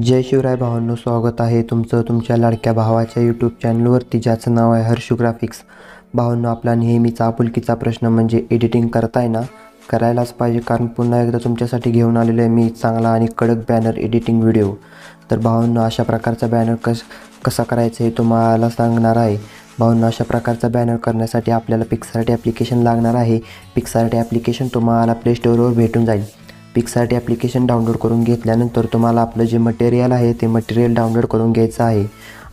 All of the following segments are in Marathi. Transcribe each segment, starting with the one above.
जय शिवराय भावांनो, स्वागत आहे तुमचं तुमच्या लाडक्या भावाच्या यूट्यूब चॅनलवरती, ज्याचं नाव आहे हर्षू ग्राफिक्स। भावांनो, आपला नेहमीचा आपुलकीचा प्रश्न म्हणजे एडिटिंग करताय ना? करायलाच पाहिजे, कारण पुन्हा एकदा तुमच्यासाठी घेऊन आलेलो आहे मी चांगला आणि कडक बॅनर एडिटिंग व्हिडिओ। तर भावांनो, अशा प्रकारचा बॅनर कसा करायचा हे तुम्हाला सांगणार आहे। भावांनो, अशा प्रकारचा बॅनर करण्यासाठी आपल्याला पिक्सआर्ट ॲप्लिकेशन लागणार आहे। पिक्सआर्ट ॲप्लिकेशन तुम्हाला प्ले स्टोअरवर भेटून जाईल। पिक्सआर्ट ॲप्लिकेशन डाउनलोड करून घेतल्यानंतर तुम्हाला आपलं जे मटेरियल आहे ते मटेरियल डाउनलोड करून घ्यायचं आहे।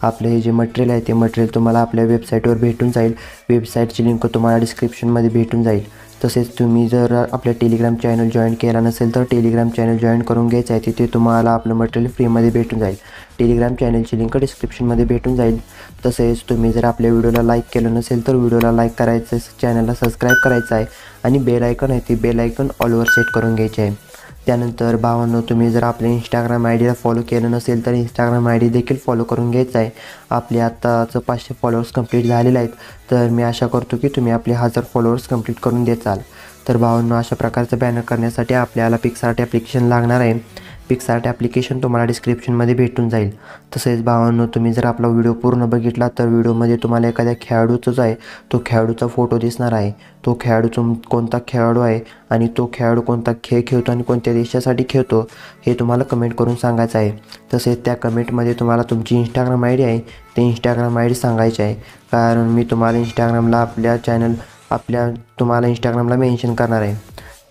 आपलं हे जे मटेरियल आहे ते मटेरियल तुम्हाला आपल्या वेबसाईटवर भेटून जाईल। वेबसाईटची लिंक तुम्हाला डिस्क्रिप्शनमध्ये भेटून जाईल। तसेच तुम्ही जर आपल्या टेलिग्राम चॅनल जॉईन केला नसेल तर टेलिग्राम चॅनल जॉईन करून घ्यायचं आहे। तिथे तुम्हाला आपलं मटेरियल फ्रीमध्ये भेटून जाईल। टेलिग्राम चॅनलची लिंक डिस्क्रिप्शनमध्ये भेटून जाईल। तसेच तुम्ही जर आपल्या व्हिडिओला लाईक केलं नसेल तर व्हिडिओला लाईक करायचं आहे, चॅनलला सबस्क्राईब करायचं आहे आणि बेल आयकॉन आहे ते बेल आयकॉन ऑलवर सेट करून घ्यायचे आहे। त्यानंतर भावांनो, तुम्ही जर आपल्या इंस्टाग्राम आयडीला फॉलो केलं नसेल तर इंस्टाग्राम आयडी देखील फॉलो करून घ्यायचं आहे। आपले आत्ताचं 500 फॉलोअर्स कंप्लीट झालेले आहेत, तर मी आशा करतो की तुम्ही आपले 1000 फॉलोअर्स कंप्लीट करून द्याल। तर भावांनो, अशा प्रकारचं बॅनर करण्यासाठी आपल्याला पिक्सआर्ट ॲप्लिकेशन लागणार आहे। पिक्सआर्ट ॲप्लिकेशन तुम्हाला डिस्क्रिप्शनमध्ये भेटून जाईल। तसेच भावांनो, तुम्ही जर आपला व्हिडिओ पूर्ण बघितला तर व्हिडिओमध्ये तुम्हाला एखाद्या खेळाडूचाच आहे तो खेळाडूचा फोटो दिसणार आहे। तो खेळाडू कोणता खेळाडू आहे आणि तो खेळाडू कोणता खेळ खेळतो आणि कोणत्या देशासाठी खेळतो हे तुम्हाला कमेंट करून सांगायचं आहे। तसेच त्या कमेंटमध्ये तुम्हाला तुमची इंस्टाग्राम आय डी आहे ते इंस्टाग्राम आय डी सांगायची आहे, कारण मी तुम्हाला इंस्टाग्रामला तुम्हाला इंस्टाग्रामला मेन्शन करणार आहे।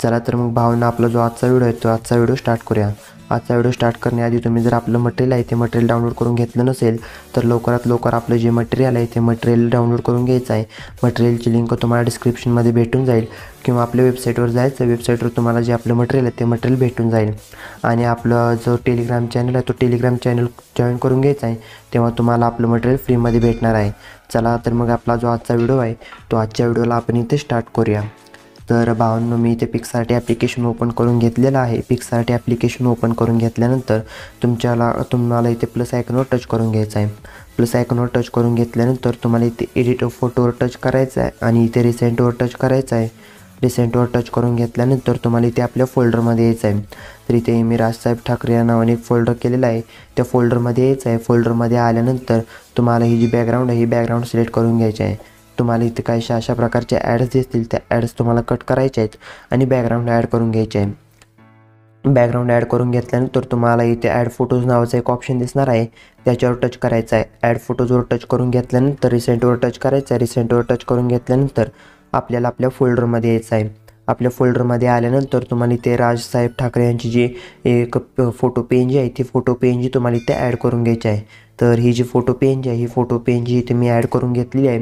चला तर मग भावांनो, आपला जो आजचा व्हिडिओ आहे तो आजचा व्हिडिओ स्टार्ट करूया। आजचा व्हिडिओ स्टार्ट करण्याआधी तुम्ही जर आपलं मटेरियल आहे ते मटेरियल डाउनलोड करून घेतलं नसेल तर लवकरात लवकर आपलं जे मटेरियल आहे ते मटेरियल डाउनलोड करून घ्यायचं आहे। मटेरियलची लिंक तुम्हाला डिस्क्रिप्शनमध्ये भेटून जाईल किंवा आपल्या वेबसाईटवर जायचं, वेबसाईटवर तुम्हाला जे आपलं मटेरियल आहे ते मटेरियल भेटून जाईल। आणि आपलं जो टेलिग्राम चॅनल आहे तो टेलिग्राम चॅनल जॉईन करून घ्यायचा आहे, तेव्हा तुम्हाला आपलं मटेरियल फ्रीमध्ये भेटणार आहे। चला तर मग आपला जो आजचा व्हिडिओ आहे तो आजच्या व्हिडिओला आपण इथे स्टार्ट करूया। तर भावांनो, मी इथे पिक्सआर्ट ॲप्लिकेशन ओपन करून घेतलेलं आहे। पिक्सआर्ट ॲप्लिकेशन ओपन करून घेतल्यानंतर तुम्हाला इथे प्लस आयकॉनवर टच करून घ्यायचं आहे। प्लस आयकॉनवर टच करून घेतल्यानंतर तुम्हाला इथे एडिट फोटोवर टच करायचं आहे आणि इथे रिसेंटवर टच करायचं आहे। रिसेंटवर टच करून घेतल्यानंतर तुम्हाला इथे आपल्या फोल्डरमध्ये यायचं आहे। तर इथे मी राज साहेब ठाकरे या नावाने एक फोल्डर केलेला आहे, त्या फोल्डरमध्ये यायचं आहे। फोल्डरमध्ये आल्यानंतर तुम्हाला ही जी बॅकग्राऊंड आहे ही बॅकग्राऊंड सिलेक्ट करून घ्यायची आहे। तुम्हाला इथे काही अशा प्रकारचे ॲड्स दिसतील, त्या ॲड्स तुम्हाला कट करायचे आहेत आणि बॅकग्राऊंड ॲड करून घ्यायचे आहे। बॅकग्राऊंड ॲड करून घेतल्यानंतर तुम्हाला इथे ॲड फोटोज नावाचा एक ऑप्शन दिसणार आहे, त्याच्यावर टच करायचं आहे। ॲड फोटोजवर टच करून घेतल्यानंतर रिसेंटवर टच करायचं आहे। रिसेंटवर टच करून घेतल्यानंतर आपल्याला आपल्या फोल्डरमध्ये यायचं आहे। आपल्या फोल्डरमध्ये आल्यानंतर तुम्हाला इथे राज साहेब ठाकरे यांची जी एक फोटो पेंज आहे ती फोटो पेंज तुम्हाला इथे ॲड करून घ्यायची आहे। तर ही जी फोटो पेंज आहे ही फोटो पेंज इथे मी ॲड करून घेतलेली आहे।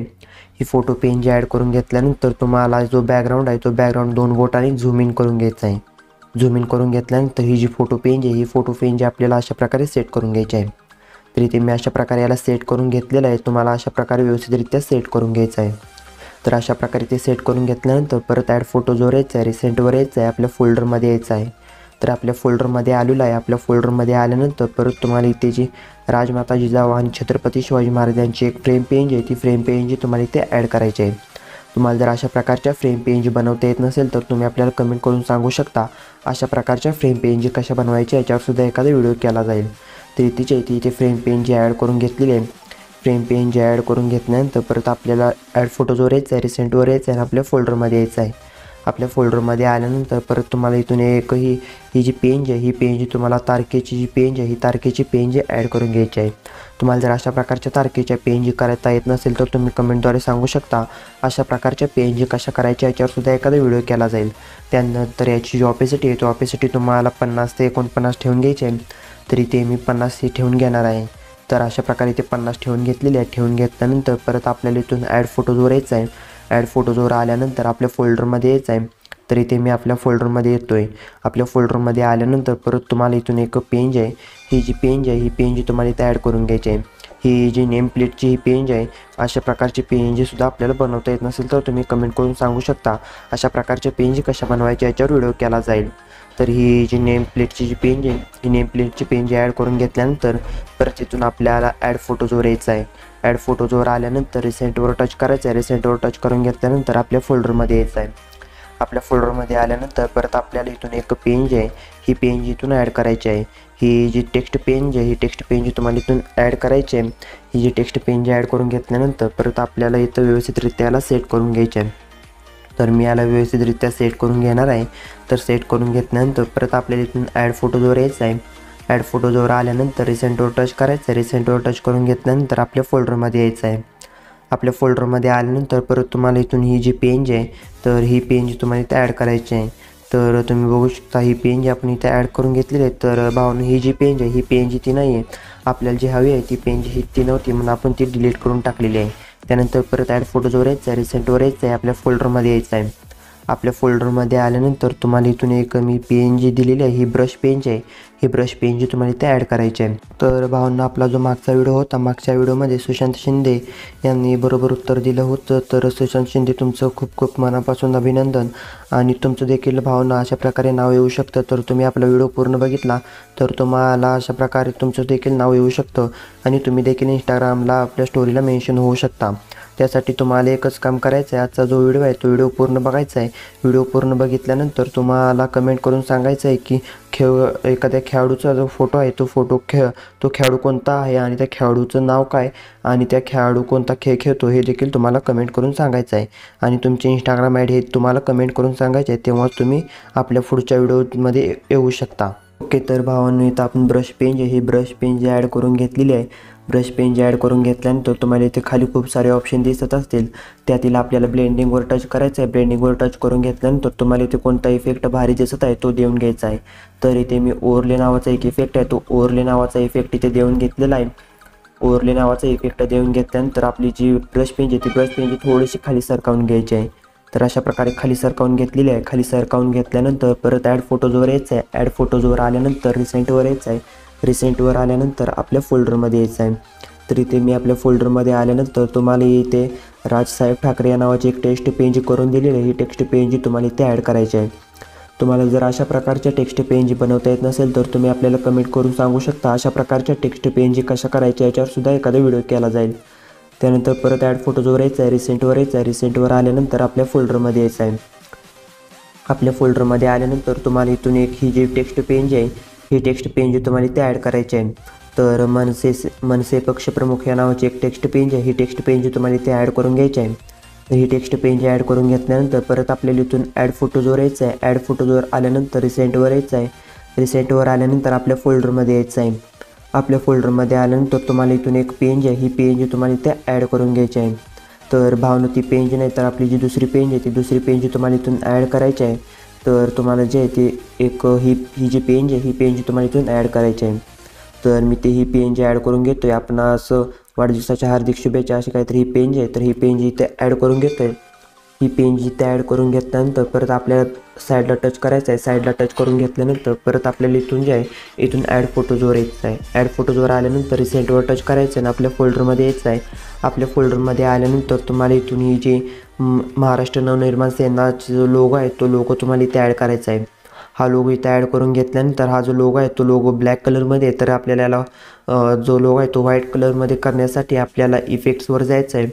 ही फोटो पेंज ॲड करून घेतल्यानंतर तुम्हाला जो बॅकग्राऊंड आहे तो बॅकग्राऊंड 2 बोटांनी झूम इन करून घ्यायचा आहे। झूम इन करून घेतल्यानंतर ही जी फोटो पेंज आहे ही फोटो पेंज आपल्याला अशा प्रकारे सेट करून घ्यायची आहे। तर इथे मी अशा प्रकारे याला सेट करून घेतलेलं आहे, तुम्हाला अशा प्रकारे व्यवस्थितरित्या सेट करून घ्यायचं आहे। तर अशा प्रकारे ते सेट करून घेतल्यानंतर परत ॲड फोटोजवर यायचं आहे, रिसेंटवर यायचं आहे, आपल्या फोल्डरमध्ये यायचं आहे। तर आपल्या फोल्डरमध्ये आलेलं आहे। आपल्या फोल्डरमध्ये आल्यानंतर परत तुम्हाला इथे जी राजमाता जिजाऊ आणि छत्रपती शिवाजी महाराजांची एक फ्रेम पेंज आहे ती फ्रेम पेंज तुम्हाला इथे ॲड करायची आहे। तुम्हाला जर अशा प्रकारच्या फ्रेम पेंज बनवता येत नसेल तर तुम्ही आपल्याला कमेंट करून सांगू शकता। अशा प्रकारच्या फ्रेम पेंज कशा बनवायच्या याच्यावरसुद्धा एखादा व्हिडिओ केला जाईल। तर इथे फ्रेम पेंज ॲड करून घेतलेली आहे। फ्रेम पेंज ॲड करून घेतल्यानंतर परत आपल्याला ॲड फोटोजवर यायचं आहे, रिसेंटवर यायचं आहे आणि आपल्या फोल्डरमध्ये यायचं आहे। आपल्या फोल्डरमध्ये आल्यानंतर परत तुम्हाला इथून एक ही जी पेंज आहे ही पेंज तुम्हाला तारखेची जी पेंज आहे ही तारखेची पेंज ॲड करून घ्यायची आहे। तुम्हाला जर अशा प्रकारच्या तारखेच्या पेंज करता येत नसेल तर तुम्ही कमेंटद्वारे सांगू शकता। अशा प्रकारच्या पेंज कशा करायच्या याच्यावरसुद्धा एखादा व्हिडिओ केला जाईल। त्यानंतर याची जी ऑपेसिटी आहे तो ऑपेसिटी तुम्हाला 50 ते 49 ठेवून घ्यायची आहे। तर इथे मी 50 ही ठेवून घेणार आहे। तर अशा प्रकारे इथे 50 ठेवून घेतलेले आहे। ठेवून घेतल्यानंतर परत आपल्याला इथून ॲड फोटोजवर यायचं आहे। ॲड फोटोजवर आल्यानंतर आपल्या फोल्डरमध्ये यायचं आहे। तर इथे मी आपल्या फोल्डरमध्ये येतो आहे। आपल्या फोल्डरमध्ये आल्यानंतर परत तुम्हाला इथून एक पेंज आहे, ही जी पेंज आहे ही पेंज तुम्हाला इथे ॲड करून घ्यायची आहे। ही जी नेम प्लेटची ही पेंज आहे, अशा प्रकारची पेंजसुद्धा आपल्याला बनवता येत नसेल तर तुम्ही कमेंट करून सांगू शकता। अशा प्रकारच्या पेंज कशा बनवायच्या याच्यावर व्हिडिओ केला जाईल। तर ही जी नेम प्लेटची जी पेंज आहे ही नेम प्लेटची पेंज ॲड करून घेतल्यानंतर परत तिथून आपल्याला ॲड फोटोजवर यायचं आहे। ॲड फोटोजवर आल्यानंतर रिसेंटवर टच करायचं आहे। रिसेंटवर टच करून घेतल्यानंतर आपल्या फोल्डरमध्ये यायचं आहे। आपल्या फोल्डरमध्ये आल्यानंतर परत आपल्याला इथून एक पेज आहे, ही पेज इथून ॲड करायची आहे। ही जी टेक्स्ट पेज आहे, ही टेक्स्ट पेज तुम्हाला इथून ॲड करायची आहे। ही जी टेक्स्ट पेज ॲड करून घेतल्यानंतर परत आपल्याला इथं व्यवस्थितरित्या याला सेट करून घ्यायचे आहे। तर मी याला व्यवस्थितरित्या सेट करून घेणार आहे। तर सेट करून घेतल्यानंतर परत आपल्याला इथून ॲड फोटोजवर यायचं आहे। ॲड फोटोजवर आल्यानंतर रिसेंटवर टच करायचं आहे। रिसेंटवर टच करून घेतल्यानंतर आपल्या फोल्डरमध्ये यायचं आहे। आपल्या फोल्डरमध्ये आल्यानंतर परत तुम्हाला इथून ही जी पेज आहे, तर ही पेज तुम्हाला इथं ॲड करायची आहे। तर तुम्ही बघू शकता ही पेज आपण इथे ॲड करून घेतलेली आहे। तर भावना ही जी पेज आहे, ही पेज ती नाही आहे, आपल्याला जी हवी आहे ती पेज ही ती नव्हती म्हणून आपण ती डिलीट करून टाकलेली आहे। त्यानंतर परत ॲड फोटोजवर यायचं आहे, रिसेंटवर यायचं आहे, आपल्या फोल्डरमध्ये यायचं आहे। आपल्या फोल्डरमध्ये आल्यानंतर तुम्हाला इथून एक मी पेन जी दिलेली आहे, ही ब्रश पेन आहे, ही ब्रश पेन जी तुम्हाला इथे ॲड करायची आहे। तर भावांना आपला जो मागचा व्हिडिओ होता, मागच्या व्हिडिओमध्ये सुशांत शिंदे यांनी बरोबर उत्तर दिलं होतं। तर सुशांत शिंदे तुमचं खूप खूप मनापासून अभिनंदन। आणि तुमचं देखील भावना अशा प्रकारे नाव येऊ शकतं। तर तुम्ही आपला व्हिडिओ पूर्ण बघितला तर तुम्हाला अशा प्रकारे तुमचं देखील नाव येऊ शकतं आणि तुम्ही देखील इंस्टाग्रामला आपल्या स्टोरीला मेन्शन होऊ शकता। त्यासाठी तुम्हाला एकच काम करायचं आहे, आजचा जो व्हिडिओ आहे तो व्हिडिओ पूर्ण बघायचा आहे। व्हिडिओ पूर्ण बघितल्यानंतर तुम्हाला कमेंट करून सांगायचं आहे की एखाद्या खेळाडूचा जो फोटो आहे तो खेळाडू कोणता आहे आणि त्या खेळाडूचं नाव काय आणि त्या खेळाडू कोणता खेळ खेळतो हे देखील तुम्हाला कमेंट करून सांगायचं आहे। आणि तुमचे इंस्टाग्राम आय डी हे तुम्हाला कमेंट करून सांगायचे आहे, तेव्हाच तुम्ही आपल्या पुढच्या व्हिडिओमध्ये येऊ शकता। ओके, तर भावांनो इथं आपण ब्रश पेन ही ब्रश पेन जी ॲड करून घेतलेली आहे। ब्रश पेन जी ॲड करून घेतल्यानंतर तुम्हाला इथे खाली खूप सारे ऑप्शन दिसत असतील, त्यातील आपल्याला ब्लेंडिंगवर टच करायचं आहे। ब्लेंडिंगवर टच करून घेतल्यानंतर तुम्हाला इथे कोणता इफेक्ट भारी दिसत आहे तो देऊन घ्यायचा आहे। तर इथे मी ओव्हरले नावाचा एक इफेक्ट आहे, तो ओव्हरले नावाचा इफेक्ट इथे देऊन घेतलेला आहे। ओव्हरले नावाचा इफेक्ट देऊन घेतल्यानंतर आपली जी ब्रश पेन आहे ती ब्रश पेन थोडीशी खाली सरकावून घ्यायची आहे। तर अशा प्रकारे खाली सरकावून घेतलेली आहे। खाली सरकावून घेतल्यानंतर परत ॲड फोटोजवर यायचं आहे। ॲड फोटोजवर आल्यानंतर रिसेंटवर यायचं आहे। रिसेंटवर आल्यानंतर आपल्या फोल्डरमध्ये यायचं आहे। तर इथे मी आपल्या फोल्डरमध्ये आल्यानंतर तुम्हाला इथे राज साहेब ठाकरे या नावाची एक टेक्स्ट पेज करून दिलेली आहे। ही टेक्स्ट पेज तुम्हाला इथे ॲड करायची आहे। तुम्हाला जर अशा प्रकारच्या टेक्स्ट पेज बनवता येत नसेल तर तुम्ही आपल्याला कमेंट करून सांगू शकता। अशा प्रकारच्या टेक्स्ट पेज कशा करायच्या याच्यावर सुद्धा एखादा व्हिडिओ केला जाईल। त्यानंतर परत ॲड फोटोजवर यायचं आहे। रिसेंटवर यायचं आहे। रिसेंटवर आल्यानंतर आपल्या फोल्डरमध्ये यायचं आहे। आपल्या फोल्डरमध्ये आल्यानंतर तुम्हाला इथून एक ही जी टेक्स्ट पेज आहे, ही टेक्स्ट पेज तुम्हाला इथे ॲड करायची आहे। तर मनसे पक्षप्रमुख या नावाची एक टेक्स्ट पेज आहे, ही टेक्स्ट पेज तुम्हाला इथे ॲड करून घ्यायची आहे। तर ही टेक्स्ट पेज ॲड करून घेतल्यानंतर परत आपल्याला इथून ॲड फोटोजवर यायचं आहे। ॲड फोटोजवर आल्यानंतर रिसेंटवर यायचं आहे। रिसेंटवर आल्यानंतर आपल्या फोल्डरमध्ये यायचं आहे। आपल्या फोल्डरमध्ये आल्यानंतर तुम्हाला इथून एक पेज आहे, ही पेज तुम्हाला इथे ॲड करून घ्यायची आहे। तर भावना ती पेज नाही तर आपली जी दुसरी पेज आहे ती दुसरी पेज तुम्हाला इथून ॲड करायची आहे। तर तुम्हाला जे आहे ते एक ही जी पेज आहे ही पेज तुम्हाला इथून ॲड करायची आहे। तर मी ते ही पेज ॲड करून घेतो आहे। आपणास वाढदिवसाच्या हार्दिक शुभेच्छा अशी काहीतरी ही पेज आहे, तर ही पेज इथे ॲड करून घेतो आहे। ही पेज इथे ॲड करून घेतल्यानंतर परत आपल्याला साईडला टच करायचं आहे। साईडला टच करून घेतल्यानंतर परत आपल्याला इथून जे आहे इथून ॲड फोटोजवर यायचं आहे। ॲड फोटोजवर आल्यानंतर रिसेंटवर टच करायचं आहे आणि आपल्या फोल्डरमध्ये यायचं आहे। आपल्या फोल्डरमध्ये आल्यानंतर तुम्हाला इथून ही जी महाराष्ट्र नवनिर्माण सेनाचा जो लोगो आहे तो लोगो तुम्हाला इथे ॲड करायचा आहे। हा लोगो इथे ॲड करून घेतल्यानंतर हा जो लोगो आहे तो लोगो ब्लॅक कलरमध्ये आहे, तर आपल्याला याला जो लोगो आहे तो व्हाईट कलरमध्ये करण्यासाठी आपल्याला इफेक्ट्सवर जायचं आहे।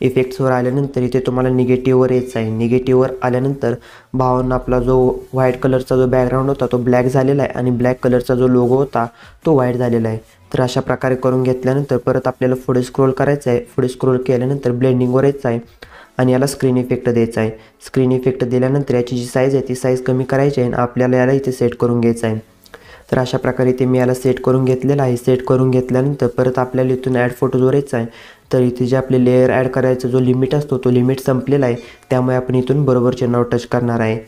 इफेक्ट्सवर आल्यानंतर इथे तुम्हाला निगेटिव्हवर यायचं आहे। निगेटिव्हवर आल्यानंतर भावांना आपला जो व्हाईट कलरचा जो बॅकग्राऊंड होता तो ब्लॅक झालेला आहे आणि ब्लॅक कलरचा जो लोगो होता तो व्हाईट झालेला आहे। तर अशा प्रकारे करून घेतल्यानंतर परत आपल्याला पुढे स्क्रोल करायचं आहे। पुढे स्क्रोल केल्यानंतर ब्लेंडिंगवर यायचं आहे आणि याला स्क्रीन इफेक्ट द्यायचा आहे। स्क्रीन इफेक्ट दिल्यानंतर याची जी साईज आहे ती साईज कमी करायची आहे आणि आपल्याला याला इथे सेट करून घ्यायचं आहे। तर अशा प्रकारे इथे मी याला सेट करून घेतलेलं आहे। सेट करून घेतल्यानंतर परत आपल्याला इथून ॲड फोटोजवर यायचं आहे। तर इथे जे आपले लेअर ॲड करायचा जो लिमिट असतो तो लिमिट संपलेला आहे, त्यामुळे आपण इथून बरोबर चिन्हावर टच करणार आहे।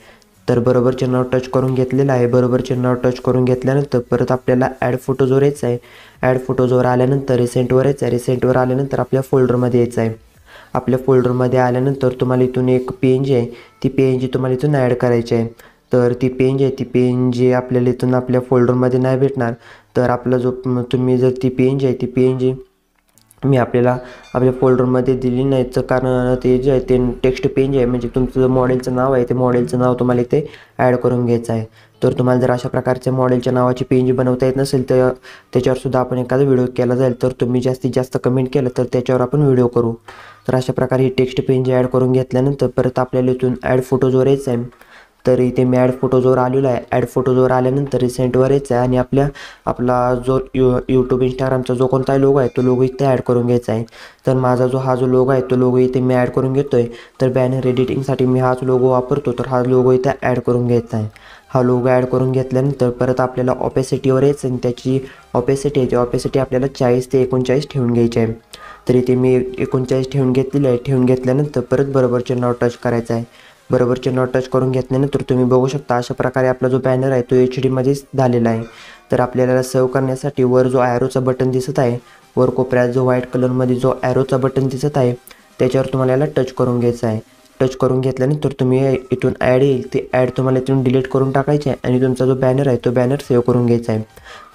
तर बरोबर चिन्हावर टच करून घेतलेलं आहे। बरोबर चिन्हावर टच करून घेतल्यानंतर परत आपल्याला ॲड फोटोजवर यायचं आहे। ॲड फोटोजवर आल्यानंतर रिसेंटवर यायचं आहे। रिसेंटवर आल्यानंतर आपल्या फोल्डरमध्ये यायचं आहे। आपल्या फोल्डरमध्ये आल्यानंतर तुम्हाला इथून एक पेज आहे, ती पेज तुम्हाला इथून ॲड करायची आहे। तर ती पेज आहे ती पेज आपल्याला इथून आपल्या फोल्डरमध्ये नाही भेटणार, तर आपला जो तुम्ही जर ती पेज आहे ती पेज मी आपल्याला आपल्या फोल्डरमध्ये दिली नाही, तर कारण ते जे आहे ते टेक्स्ट पेज आहे म्हणजे तुमचं जो मॉडेलचं नाव आहे ते मॉडेलचं नाव तुम्हाला इथे ॲड करून घ्यायचं आहे। तर तुम्हाला जर अशा प्रकारच्या मॉडेलच्या नावाची पेज बनवता येत नसेल तर त्याच्यावर सुद्धा आपण एखादा व्हिडिओ केला जाईल, तर तुम्ही जास्तीत जास्त कमेंट केलं तर त्याच्यावर आपण व्हिडिओ करू. तर अशा प्रकारे ही टेक्स्ट पेज ॲड करून घेतल्यानंतर परत आपल्याला इथून ॲड फोटोजवर यायचं आहे. तर इथे मी ॲड फोटोजवर आलेलो आहे. ॲड फोटोजवर आल्यानंतर रिसेंटवर यायचं आहे आणि आपला जो यूट्यूब इंस्टाग्रामचा जो कोणताही लोगो आहे तो लोगो इथे ॲड करून घ्यायचा आहे. तर माझा हा जो लोगो आहे तो लोगो इथे मी ॲड करून घेतो आहे. तर बॅनर एडिटिंगसाठी मी हाच लोगो वापरतो, तर हा लोगो इथे ॲड करून घ्यायचा आहे. हा लोगो ॲड करून घेतल्यानंतर परत आपल्याला ऑपेसिटीवर यायचं आणि त्याची ऑपेसिटी आहे, ऑपेसिटी आपल्याला 40 ते 39 ठेवून घ्यायची आहे. तर इथे मी 39 ठेवून घेतलेली आहे. ठेवून घेतल्यानंतर परत बरोबर चिन्हावर टच करायचं आहे. बरोबर चिन्हावर टच करून घेतल्यानंतर तुम्ही बघू शकता अशा प्रकारे आपला जो बॅनर आहे तो HD मध्येच झालेला आहे. तर आपल्याला सेव्ह करण्यासाठी वर जो ॲरोचा बटन दिसत आहे, वर कोपऱ्यात जो व्हाईट कलरमध्ये जो ॲरोचा बटन दिसत आहे त्याच्यावर तुम्हाला याला टच करून घ्यायचं आहे. टच करून घेतल्यानंतर तुम्ही इथून ॲड येईल ते ॲड तुम्हाला इथून डिलीट करून टाकायचे आहे आणि तुमचा जो बॅनर आहे तो बॅनर सेव्ह करून घ्यायचा आहे.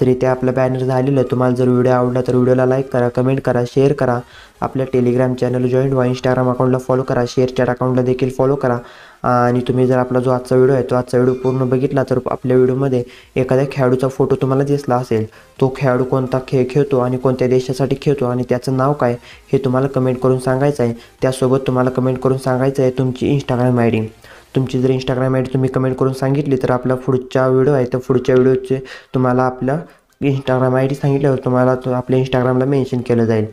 तर इथे आपला बॅनर झालेला आहे. तुम्हाला जर व्हिडिओ आवडला तर व्हिडिओला लाईक करा, कमेंट करा, शेअर करा, आपल्या टेलिग्राम चॅनल जॉईन व्हा, इंस्टाग्राम अकाउंटला फॉलो करा, शेअरचॅट अकाउंटला देखील फॉलो करा. आणि तुम्ही जर आपला जो आजचा व्हिडिओ आहे तो आजचा व्हिडिओ पूर्ण बघितला तर आपल्या व्हिडिओमध्ये एखाद्या खेळाडूचा फोटो तुम्हाला दिसला असेल, तो खेळाडू कोणता खेळ खेळतो आणि कोणत्या देशासाठी खेळतो आणि त्याचं नाव काय हे तुम्हाला कमेंट करून सांगायचं आहे. त्यासोबत तुम्हाला कमेंट करून सांगायचं आहे तुमची इंस्टाग्राम आय डी. तुमची जर इंस्टाग्राम आय डी तुम्ही कमेंट करून सांगितली तर आपला पुढचा व्हिडिओ आहे तर पुढच्या व्हिडिओचे तुम्हाला आपल्या इंस्टाग्राम आय डी सांगितल्यावर तुम्हाला तो आपल्या इंस्टाग्रामला मेन्शन केलं जाईल.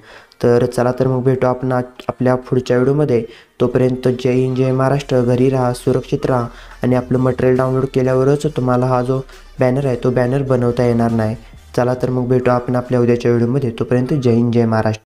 तर चला तर मग भेटू आपण आपल्या पुढच्या व्हिडिओमध्ये. तोपर्यंत जय हिंद, जय महाराष्ट्र. घरी राहा, सुरक्षित राहा आणि आपलं मटेरियल डाउनलोड केल्यावरच तुम्हाला हा जो बॅनर आहे तो बॅनर बनवता येणार नाही. चला तर मग भेटू आपण आपल्या उद्याच्या व्हिडिओमध्ये. तोपर्यंत जय हिंद, जय महाराष्ट्र.